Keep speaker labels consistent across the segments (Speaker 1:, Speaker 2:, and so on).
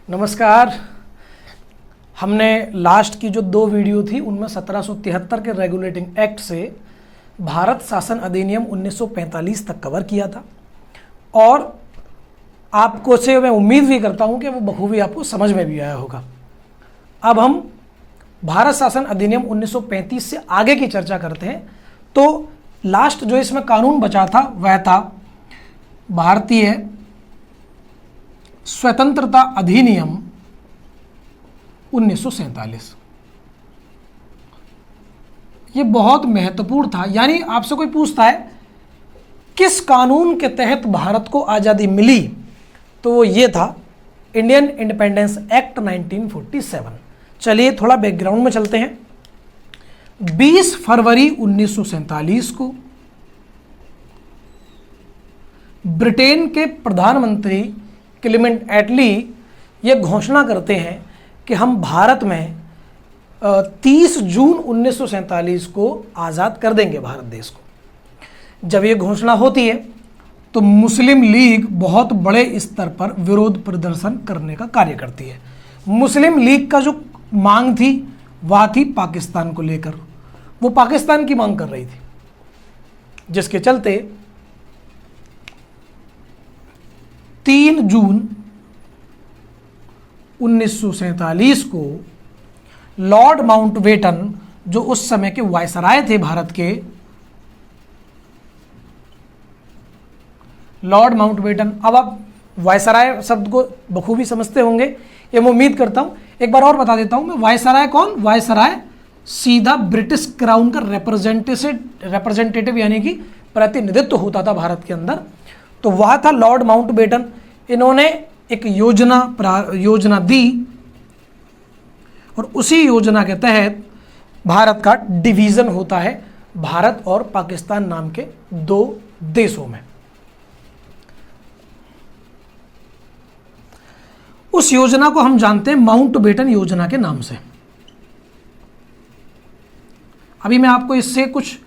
Speaker 1: नमस्कार। हमने लास्ट की जो 2 वीडियो थी उनमें 1773 के रेगुलेटिंग एक्ट से भारत शासन अधिनियम 1945 तक कवर किया था और आपको से मैं उम्मीद भी करता हूं कि वो बखूबी आपको समझ में भी आया होगा। अब हम भारत शासन अधिनियम 1935 से आगे की चर्चा करते हैं। तो लास्ट जो इसमें कानून बचा था वह था भारतीय स्वतंत्रता अधिनियम 1947। ये बहुत महत्वपूर्ण था। यानी आपसे कोई पूछता है किस कानून के तहत भारत को आज़ादी मिली, तो वो ये था इंडियन इंडिपेंडेंस एक्ट 1947। चलिए थोड़ा बैकग्राउंड में चलते हैं। 20 फरवरी 1947 को ब्रिटेन के प्रधानमंत्री क्लेमेंट एटली ये घोषणा करते हैं कि हम भारत में 30 जून 1947 को आज़ाद कर देंगे भारत देश को। जब ये घोषणा होती है तो मुस्लिम लीग बहुत बड़े स्तर पर विरोध प्रदर्शन करने का कार्य करती है। मुस्लिम लीग का जो मांग थी वह थी पाकिस्तान को लेकर, वो पाकिस्तान की मांग कर रही थी, जिसके चलते 3 जून 1947 को लॉर्ड माउंटबेटन, जो उस समय के वायसराय थे भारत के, लॉर्ड माउंटबेटन, अब आप वायसराय शब्द को बखूबी समझते होंगे ये मैं उम्मीद करता हूं। एक बार और बता देता हूं मैं, वायसराय कौन? वायसराय सीधा ब्रिटिश क्राउन का रिप्रेजेंटेटिव यानी कि प्रतिनिधित्व होता था भारत के अंदर। तो वह था लॉर्ड माउंटबेटन। इन्होंने एक योजना दी और उसी योजना के तहत भारत का डिवीज़न होता है भारत और पाकिस्तान नाम के 2 देशों में। उस योजना को हम जानते हैं माउंटबेटन योजना के नाम से। अभी मैं आपको इससे कुछ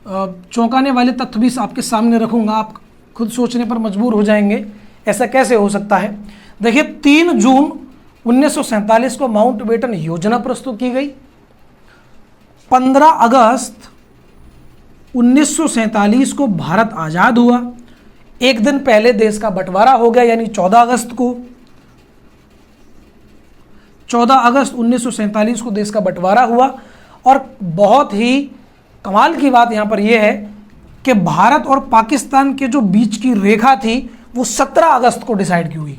Speaker 1: चौंकाने वाले तथ्य भी आपके सामने रखूंगा, आप खुद सोचने पर मजबूर हो जाएंगे ऐसा कैसे हो सकता है। देखिए 3 जून 1947 को माउंटबेटन योजना प्रस्तुत की गई। 15 अगस्त 1947 को भारत आज़ाद हुआ। एक दिन पहले देश का बंटवारा हो गया, यानी 14 अगस्त को 14 अगस्त 1947 को देश का बंटवारा हुआ। और बहुत ही कमाल की बात यहाँ पर यह है कि भारत और पाकिस्तान के जो बीच की रेखा थी वो 17 अगस्त को डिसाइड की हुई।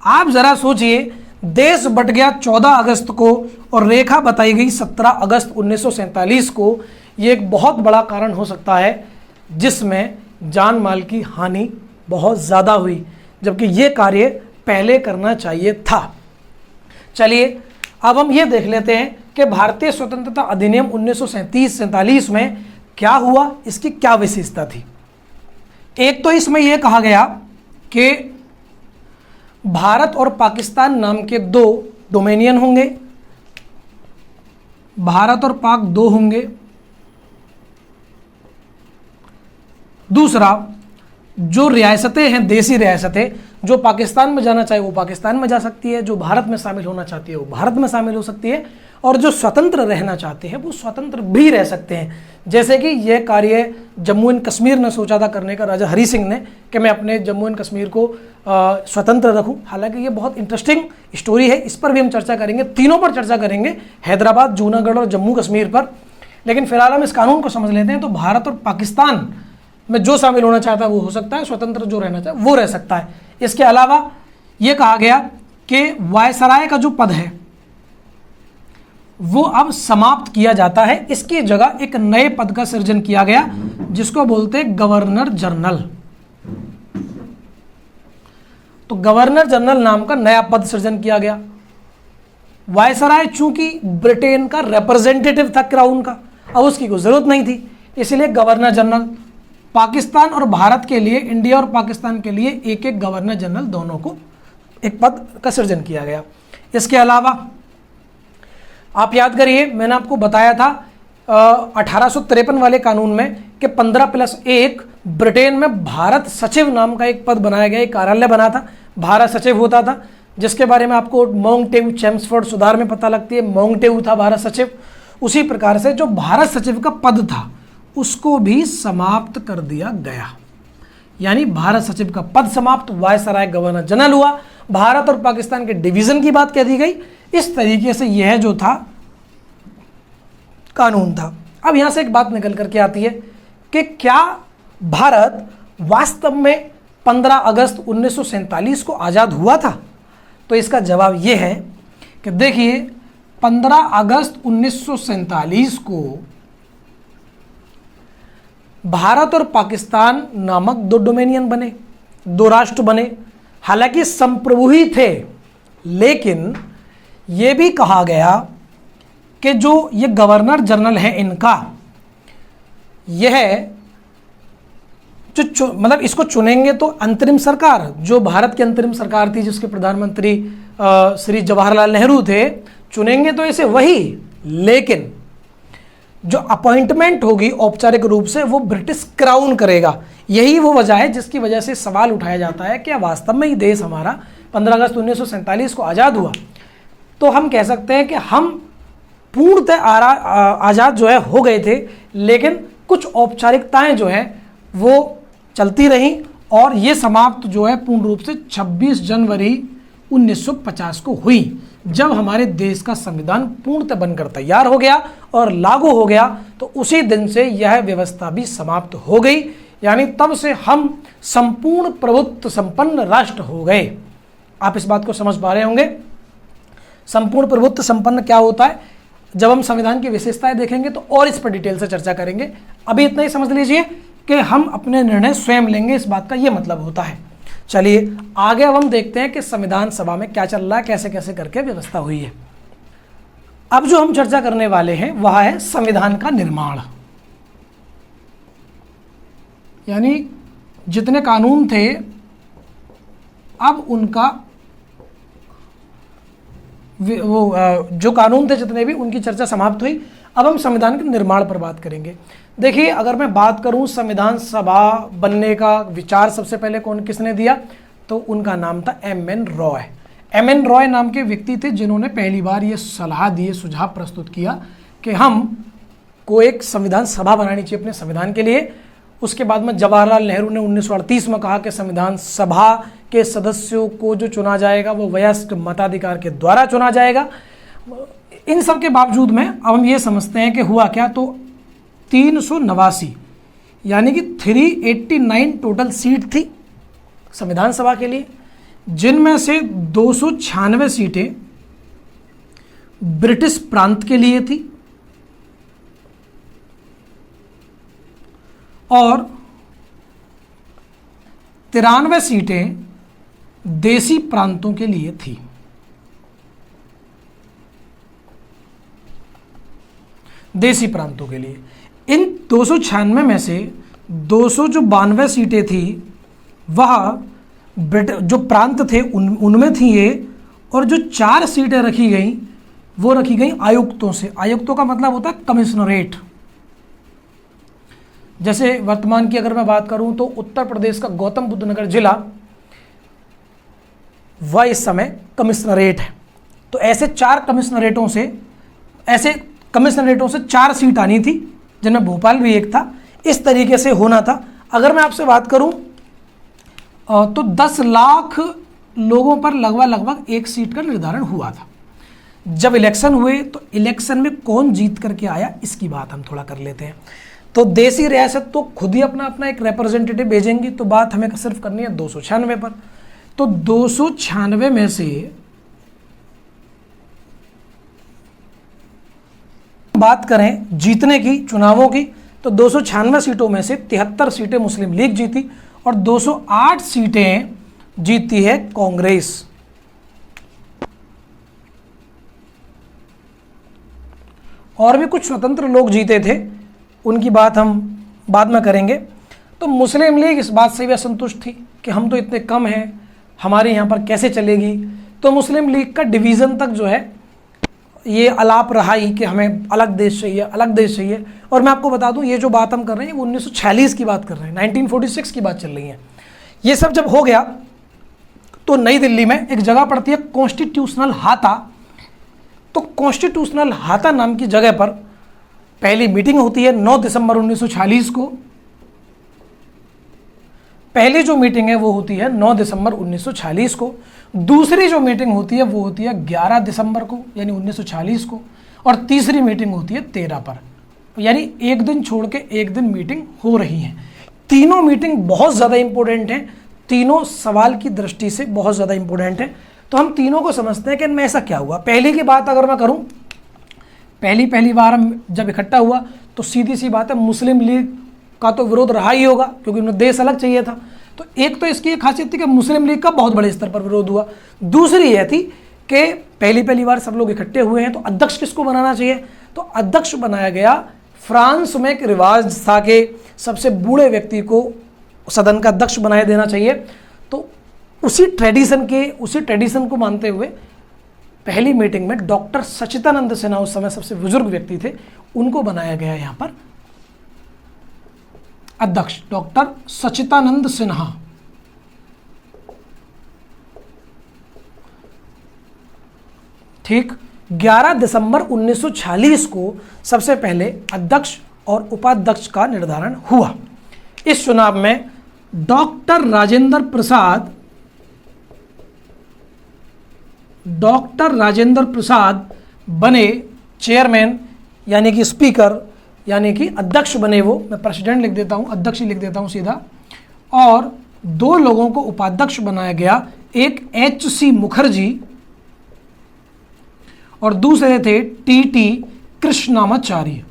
Speaker 1: आप जरा सोचिए, देश बट गया 14 अगस्त को और रेखा बताई गई 17 अगस्त 1947 को। ये एक बहुत बड़ा कारण हो सकता है जिसमें जान माल की हानि बहुत ज़्यादा हुई, जबकि ये कार्य पहले करना चाहिए था। चलिए अब हम ये देख लेते हैं कि भारतीय स्वतंत्रता अधिनियम 1947 में क्या हुआ, इसकी क्या विशेषता थी। एक तो इसमें यह कहा गया कि भारत और पाकिस्तान नाम के 2 डोमेनियन होंगे, भारत और पाक 2 होंगे। दूसरा, जो रियासतें हैं, देसी रियासतें, जो पाकिस्तान में जाना चाहे वो पाकिस्तान में जा सकती है, जो भारत में शामिल होना चाहती है वो भारत में शामिल हो सकती है, और जो स्वतंत्र रहना चाहते हैं वो स्वतंत्र भी रह सकते हैं। जैसे कि यह कार्य जम्मू एंड कश्मीर ने सोचा था करने का, राजा हरी सिंह ने, कि मैं अपने जम्मू एंड कश्मीर को स्वतंत्र रखूं। हालांकि ये बहुत इंटरेस्टिंग स्टोरी है, इस पर भी हम चर्चा करेंगे, तीनों पर चर्चा करेंगे, हैदराबाद, जूनागढ़ और जम्मू कश्मीर पर। लेकिन फिलहाल हम इस कानून को समझ लेते हैं। तो भारत और पाकिस्तान में जो शामिल होना चाहता है वो हो सकता है, स्वतंत्र जो रहना चाहे वो रह सकता है। इसके अलावा ये कहा गया कि वायसराय का जो पद है वो अब समाप्त किया जाता है। इसकी जगह एक नए पद का सृजन किया गया जिसको बोलते हैं गवर्नर जनरल। तो गवर्नर जनरल नाम का नया पद सृजन किया गया। वायसराय चूंकि ब्रिटेन का रिप्रेजेंटेटिव था क्राउन का, अब उसकी कोई जरूरत नहीं थी, इसलिए गवर्नर जनरल। पाकिस्तान और भारत के लिए, इंडिया और पाकिस्तान के लिए एक एक गवर्नर जनरल, दोनों को एक पद का सृजन किया गया। इसके अलावा आप याद करिए, मैंने आपको बताया था 1853 वाले कानून में कि 15+1 ब्रिटेन में भारत सचिव नाम का एक पद बनाया गया, एक कार्यालय बना था, भारत सचिव होता था, जिसके बारे में आपको मॉन्टेग्यू चेम्सफोर्ड सुधार में पता लगती है, मॉन्टेग्यू था भारत सचिव। उसी प्रकार से जो भारत सचिव का पद था उसको भी समाप्त कर दिया गया, यानी भारत सचिव का पद समाप्त, वायसराय गवर्नर जनरल हुआ, भारत और पाकिस्तान के डिवीजन की बात कह दी गई। इस तरीके से यह जो था कानून था। अब यहां से एक बात निकल करके आती है कि क्या भारत वास्तव में 15 अगस्त 1947 को आज़ाद हुआ था? तो इसका जवाब यह है कि देखिए 15 अगस्त 1947 को भारत और पाकिस्तान नामक दो डोमेनियन बने, दो राष्ट्र बने। हालांकि संप्रभु ही थे, लेकिन यह भी कहा गया कि जो ये गवर्नर जनरल है इनका, यह जो मतलब इसको चुनेंगे तो अंतरिम सरकार, जो भारत की अंतरिम सरकार थी जिसके प्रधानमंत्री श्री जवाहरलाल नेहरू थे, चुनेंगे तो इसे वही, लेकिन जो अपॉइंटमेंट होगी औपचारिक रूप से वो ब्रिटिश क्राउन करेगा। यही वो वजह है जिसकी वजह से सवाल उठाया जाता है कि वास्तव में ही देश हमारा 15 अगस्त 1947 को आज़ाद हुआ। तो हम कह सकते हैं कि हम पूर्णतः आज़ाद जो है हो गए थे, लेकिन कुछ औपचारिकताएं जो है वो चलती रहीं और ये समाप्त जो है पूर्ण रूप से 26 जनवरी 1950 को हुई, जब हमारे देश का संविधान पूर्णतः बनकर तैयार हो गया और लागू हो गया। तो उसी दिन से यह व्यवस्था भी समाप्त हो गई, यानी तब से हम संपूर्ण प्रभुत्व संपन्न राष्ट्र हो गए। आप इस बात को समझ पा रहे होंगे। संपूर्ण प्रभुत्व संपन्न क्या होता है, जब हम संविधान की विशेषताएं देखेंगे तो और इस पर डिटेल से चर्चा करेंगे। अभी इतना ही समझ लीजिए कि हम अपने निर्णय स्वयं लेंगे, इस बात का ये मतलब होता है। चलिए आगे अब हम देखते हैं कि संविधान सभा में क्या चल रहा है, कैसे कैसे करके व्यवस्था हुई है। अब जो हम चर्चा करने वाले हैं वह है संविधान का निर्माण, यानी जितने कानून थे अब उनका जो कानून थे जितने भी, उनकी चर्चा समाप्त हुई। अब हम संविधान के निर्माण पर बात करेंगे। देखिए अगर मैं बात करूं संविधान सभा बनने का विचार सबसे पहले किसने दिया, तो उनका नाम था एम.एन. रॉय। एम.एन. रॉय नाम के व्यक्ति थे जिन्होंने पहली बार ये सलाह दी, सुझाव प्रस्तुत किया कि हम को एक संविधान सभा बनानी चाहिए अपने संविधान के लिए। उसके बाद में जवाहरलाल नेहरू ने 1938 में कहा कि संविधान सभा के सदस्यों को जो चुना जाएगा वो वयस्क मताधिकार के द्वारा चुना जाएगा। इन सब के बावजूद में अब हम ये समझते हैं कि हुआ क्या, तो 389 यानी कि 389 टोटल सीट थी संविधान सभा के लिए, जिनमें से 296 सीटें ब्रिटिश प्रांत के लिए थी और 93 सीटें देसी प्रांतों के लिए थी। देसी प्रांतों के लिए इन 296 में से 292 सीटें थी वह जो प्रांत थे उनमें थी ये, और जो 4 सीटें रखी गई वो रखी गई आयुक्तों से। आयुक्तों का मतलब होता है कमिश्नरेट। जैसे वर्तमान की अगर मैं बात करूं तो उत्तर प्रदेश का गौतम बुद्ध नगर जिला वह इस समय कमिश्नरेट है। तो ऐसे 4 कमिश्नरेटों से, ऐसे कमिश्नरेटों से 4 सीट आनी थी, जिनमें भोपाल भी एक था। इस तरीके से होना था। अगर मैं आपसे बात करूं तो 10 लाख लोगों पर लगभग 1 सीट का निर्धारण हुआ था। जब इलेक्शन हुए तो इलेक्शन में कौन जीत करके आया इसकी बात हम थोड़ा कर लेते हैं। तो देसी रियासत तो खुद ही अपना अपना एक रिप्रेजेंटेटिव भेजेंगी, तो बात हमें सिर्फ करनी है 296 पर। तो 296 में से बात करें जीतने की, चुनावों की, तो 296 सीटों में से 73 सीटें मुस्लिम लीग जीती और 208 सीटें जीती है कांग्रेस। और भी कुछ स्वतंत्र लोग जीते थे, उनकी बात हम बाद में करेंगे। तो मुस्लिम लीग इस बात से भी असंतुष्ट थी कि हम तो इतने कम हैं, हमारे यहाँ पर कैसे चलेगी। तो मुस्लिम लीग का डिवीज़न तक जो है ये अलाप रहा ही कि हमें अलग देश चाहिए, अलग देश चाहिए। और मैं आपको बता दूं, ये जो बात हम कर रहे हैं वो 1946 की बात कर रहे हैं, 1946 की बात चल रही है। ये सब जब हो गया तो नई दिल्ली में एक जगह पड़ती है कॉन्स्टिट्यूशनल हाता। तो कॉन्स्टिट्यूशनल हाता नाम की जगह पर पहली मीटिंग होती है 9 दिसंबर 1946 को। पहली जो मीटिंग है वो होती है 9 दिसंबर 1946 को। दूसरी जो मीटिंग होती है वो होती है 11 दिसंबर को यानी 1946 को। और तीसरी मीटिंग होती है 13 पर, यानी एक दिन छोड़ के एक दिन मीटिंग हो रही है। तीनों मीटिंग बहुत ज़्यादा इंपॉर्टेंट हैं, तीनों सवाल की दृष्टि से बहुत ज़्यादा इंपॉर्टेंट है। तो हम तीनों को समझते हैं कि इनमें ऐसा क्या हुआ। पहली की बात अगर मैं करूं, पहली बार हम जब इकट्ठा हुआ तो सीधी सी बात है, मुस्लिम लीग का तो विरोध रहा ही होगा क्योंकि उन्हें देश अलग चाहिए था। तो एक तो इसकी एक खासियत थी कि मुस्लिम लीग का बहुत बड़े स्तर पर विरोध हुआ। दूसरी यह थी कि पहली बार सब लोग इकट्ठे हुए हैं तो अध्यक्ष किसको बनाना चाहिए। तो अध्यक्ष बनाया गया, फ्रांस में एक रिवाज था कि सबसे बूढ़े व्यक्ति को सदन का अध्यक्ष बनाया देना चाहिए। तो उसी ट्रेडिशन को मानते हुए पहली मीटिंग में डॉक्टर सच्चिदानंद सिन्हा, उस समय सबसे बुजुर्ग व्यक्ति थे, उनको बनाया गया यहाँ पर अध्यक्ष, डॉक्टर सच्चिदानंद सिन्हा। ठीक, 11 दिसंबर 1946 को सबसे पहले अध्यक्ष और उपाध्यक्ष का निर्धारण हुआ। इस चुनाव में डॉक्टर राजेंद्र प्रसाद बने चेयरमैन, यानी कि स्पीकर, यानी कि अध्यक्ष बने वो। मैं प्रेसिडेंट लिख देता हूं, अध्यक्ष ही लिख देता हूं सीधा। और दो लोगों को उपाध्यक्ष बनाया गया, एक HC मुखर्जी और दूसरे थे TT कृष्णामाचार्य।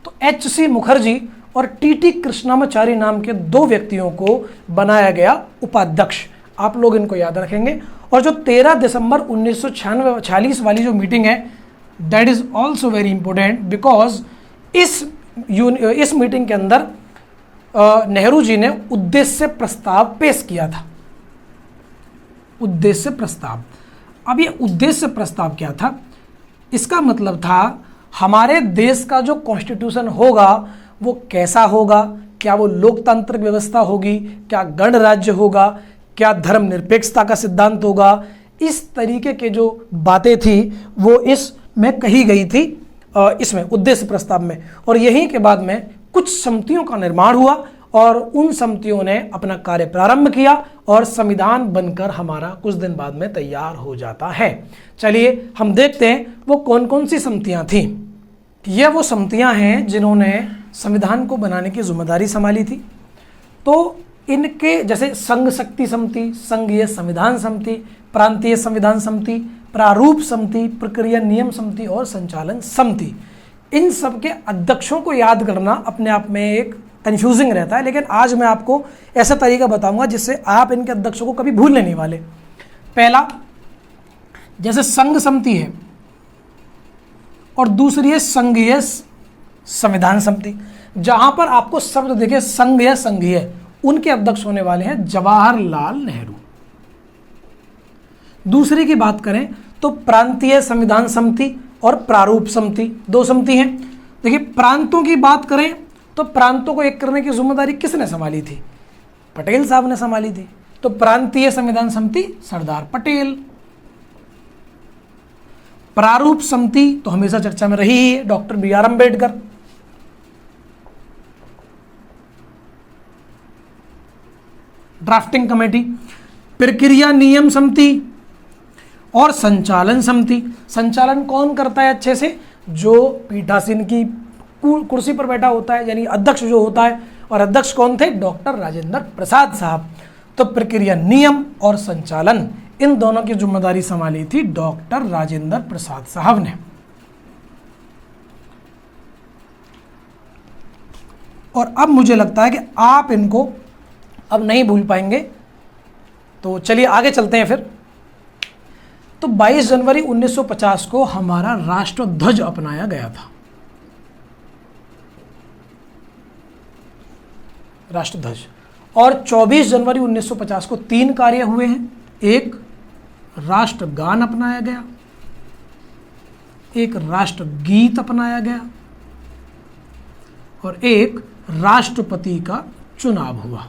Speaker 1: तो HC मुखर्जी और TT कृष्णामाचार्य नाम के दो व्यक्तियों को बनाया गया उपाध्यक्ष। आप लोग इनको याद रखेंगे। और जो 13 दिसंबर 1946 वाली जो मीटिंग है, that is also very important because इस मीटिंग के अंदर नेहरू जी ने उद्देश्य प्रस्ताव पेश किया था। उद्देश्य प्रस्ताव, अब ये उद्देश्य प्रस्ताव क्या था? इसका मतलब था हमारे देश का जो कॉन्स्टिट्यूशन होगा वो कैसा होगा, क्या वो लोकतांत्रिक व्यवस्था होगी, क्या गणराज्य होगा, क्या धर्मनिरपेक्षता का सिद्धांत होगा। इस तरीके के जो बातें थी वो इसमें कही गई थी, इसमें उद्देश्य प्रस्ताव में। और यहीं के बाद में कुछ समितियों का निर्माण हुआ और उन समितियों ने अपना कार्य प्रारंभ किया और संविधान बनकर हमारा कुछ दिन बाद में तैयार हो जाता है। चलिए हम देखते हैं वो कौन कौन सी समितियां थी। ये वो समितियां हैं जिन्होंने संविधान को बनाने की जिम्मेदारी संभाली थी। तो इनके जैसे संघ शक्ति समिति, संघीय संविधान समिति, प्रांतीय संविधान समिति, प्रारूप समिति, प्रक्रिया नियम समिति और संचालन समिति, इन सब के अध्यक्षों को याद करना अपने आप में एक कंफ्यूजिंग रहता है, लेकिन आज मैं आपको ऐसा तरीका बताऊंगा जिससे आप इनके अध्यक्षों को कभी भूलने नहीं वाले। पहला, जैसे संघ समिति है और दूसरी है संघीय संविधान समिति। जहां पर आपको शब्द देखे संघ या संघीय, उनके अध्यक्ष होने वाले हैं जवाहरलाल नेहरू। दूसरी की बात करें तो प्रांतीय संविधान समिति और प्रारूप समिति, दो समिति हैं। देखिए प्रांतों की बात करें तो प्रांतों को एक करने की जिम्मेदारी किसने संभाली थी? पटेल साहब ने संभाली थी। तो प्रांतीय संविधान समिति सरदार पटेल। प्रारूप समिति तो हमेशा चर्चा में रही है, doctor BR Ambedkar. Drafting committee, प्रक्रिया नियम समिति और संचालन समिति। संचालन कौन करता है अच्छे से? जो पीठासीन की कुर्सी पर बैठा होता है, यानी अध्यक्ष जो होता है। और अध्यक्ष कौन थे? डॉक्टर राजेंद्र प्रसाद साहब। तो प्रक्रिया नियम और संचालन, इन दोनों की जिम्मेदारी संभाली थी डॉक्टर राजेंद्र प्रसाद साहब ने। और अब मुझे लगता है कि आप इनको अब नहीं भूल पाएंगे, तो चलिए आगे चलते हैं फिर। तो 22 जनवरी 1950 को हमारा राष्ट्रध्वज अपनाया गया था। राष्ट्रध्वज। और 24 जनवरी 1950 को 3 कार्य हुए हैं। एक, राष्ट्रगान अपनाया गया, एक राष्ट्रगीत अपनाया गया और एक राष्ट्रपति का चुनाव हुआ।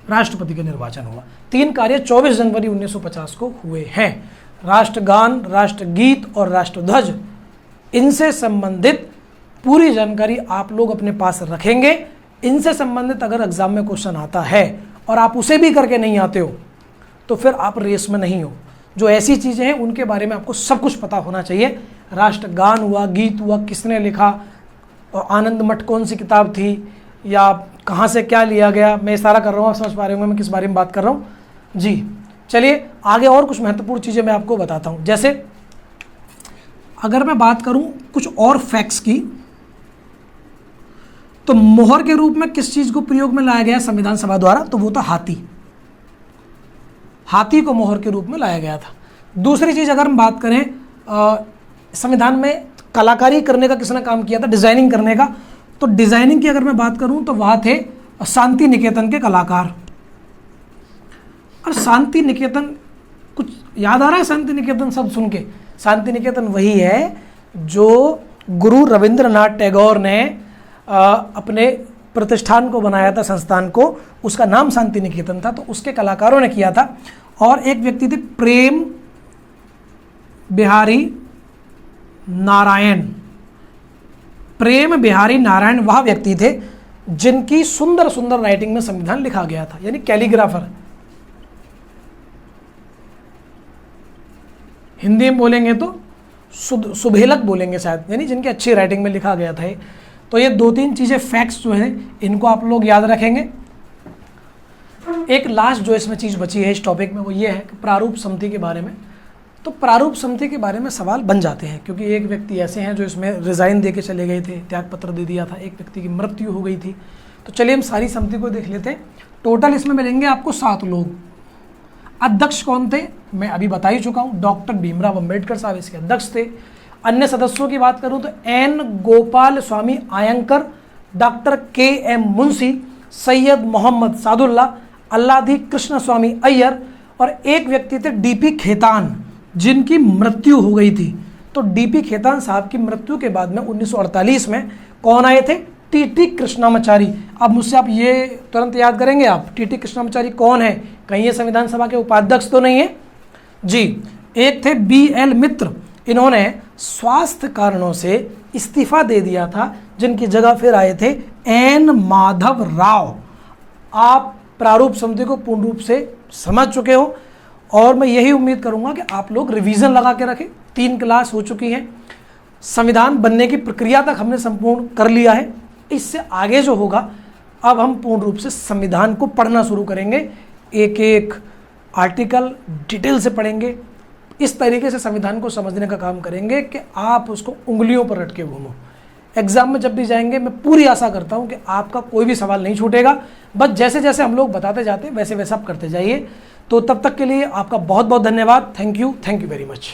Speaker 1: राष्ट्रपति का निर्वाचन हुआ। 3 कार्य 24 जनवरी 1950 को हुए हैं। राष्ट्रगान, राष्ट्रगीत और राष्ट्रध्वज, इनसे संबंधित पूरी जानकारी आप लोग अपने पास रखेंगे। इनसे संबंधित अगर एग्जाम में क्वेश्चन आता है और आप उसे भी करके नहीं आते हो तो फिर आप रेस में नहीं हो। जो ऐसी चीज़ें हैं उनके बारे में आपको सब कुछ पता होना चाहिए। राष्ट्रगान हुआ, गीत हुआ, किसने लिखा, और आनंद मठ कौन सी किताब थी, या कहाँ से क्या लिया गया, मैं इशारा कर रहा हूँ, आप समझ पा रहे होंगे मैं किस बारे में बात कर रहा हूँ जी। चलिए आगे और कुछ महत्वपूर्ण चीज़ें मैं आपको बताता हूँ। जैसे अगर मैं बात करूँ कुछ और फैक्ट्स की, तो मोहर के रूप में किस चीज़ को प्रयोग में लाया गया संविधान सभा द्वारा, तो वो था हाथी। हाथी को मोहर के रूप में लाया गया था। दूसरी चीज़ अगर हम बात करें संविधान में कलाकारी करने का किसने काम किया था, डिजाइनिंग करने का, तो डिजाइनिंग की अगर मैं बात करूं तो वहाँ थे शांति निकेतन के कलाकार। और शांति निकेतन, कुछ याद आ रहा है शांति निकेतन शब्द सुन के? शांति निकेतन वही है जो गुरु रविंद्रनाथ टैगोर ने अपने प्रतिष्ठान को बनाया था, संस्थान को, उसका नाम शांति निकेतन था, तो उसके कलाकारों ने किया था। और एक व्यक्ति थे प्रेम बिहारी नारायण। प्रेम बिहारी नारायण वह व्यक्ति थे जिनकी सुंदर सुंदर राइटिंग में संविधान लिखा गया था, यानी कैलीग्राफर। हिंदी में बोलेंगे तो सुभेलक बोलेंगे शायद, यानी जिनकी अच्छी राइटिंग में लिखा गया था। तो ये 2-3 चीज़ें फैक्ट्स जो हैं इनको आप लोग याद रखेंगे। एक लास्ट जो इसमें चीज़ बची है इस टॉपिक में वो ये है कि प्रारूप समिति के बारे में। तो प्रारूप समिति के बारे में सवाल बन जाते हैं क्योंकि एक व्यक्ति ऐसे हैं जो इसमें रिज़ाइन दे के चले गए थे, त्याग पत्र दे दिया था, एक व्यक्ति की मृत्यु हो गई थी। तो चलिए हम सारी समिति को देख लेते हैं। टोटल इसमें मिलेंगे आपको 7 लोग। अध्यक्ष कौन थे मैं अभी बता ही चुका हूँ, डॉक्टर भीमराव अंबेडकर साहब इसके अध्यक्ष थे। अन्य सदस्यों की बात करूँ तो N Gopal Swami आयंकर, doctor KM Munshi, Syed Mohammad Sadulla, Alladi Krishna स्वामी अय्यर और एक व्यक्ति थे DP खेतान जिनकी मृत्यु हो गई थी। तो DP खेतान साहब की मृत्यु के बाद में 1948 में कौन आए थे? TT कृष्णामाचारी। अब मुझसे आप ये तुरंत याद करेंगे आप, TT कृष्णामाचारी कौन है? कहीं ये संविधान सभा के उपाध्यक्ष तो नहीं है जी। एक थे BL मित्र, इन्होंने स्वास्थ्य कारणों से इस्तीफा दे दिया था, जिनकी जगह फिर आए थे N माधव राव। आप प्रारूप समिति को पूर्ण रूप से समझ चुके हो और मैं यही उम्मीद करूंगा कि आप लोग रिवीजन लगा के रखें। 3 क्लास हो चुकी हैं, संविधान बनने की प्रक्रिया तक हमने संपूर्ण कर लिया है। इससे आगे जो होगा अब हम पूर्ण रूप से संविधान को पढ़ना शुरू करेंगे, एक एक आर्टिकल डिटेल से पढ़ेंगे। इस तरीके से संविधान को समझने का काम करेंगे कि आप उसको उंगलियों पर रट के घूमो। एग्जाम में जब भी जाएंगे मैं पूरी आशा करता हूं कि आपका कोई भी सवाल नहीं छूटेगा। बस जैसे जैसे हम लोग बताते जाते वैसे वैसे आप करते जाइए। तो तब तक के लिए आपका बहुत बहुत धन्यवाद। Thank you very much.